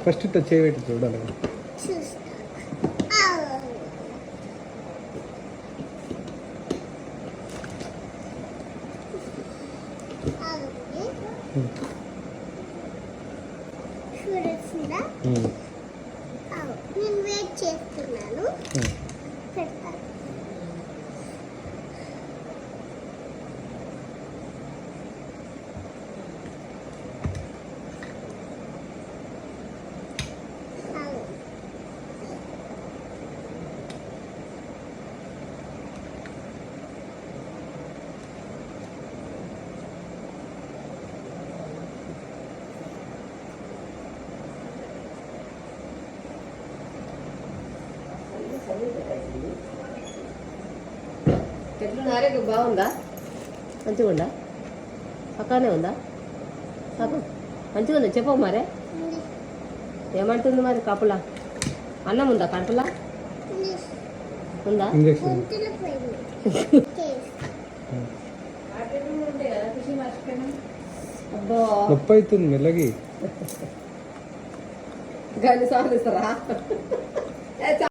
First ఇట్లా చేయబెట్టి చూడాలి. నేను వెయిట్ చేస్తున్నాను. పెడతాను. చెట్లు ఆరోగ్యం బాగుందా? మంచిగా ఉందా? పక్కనే ఉందా? సగం మంచిగా ఉందా? చెప్పవు మరే ఏమంటుంది మరి? కప్పులా అన్నం ఉందా? కడుపులా ఉందా? నొప్పి అవుతుంది మెల్లగి. గని సాధిస్తారా?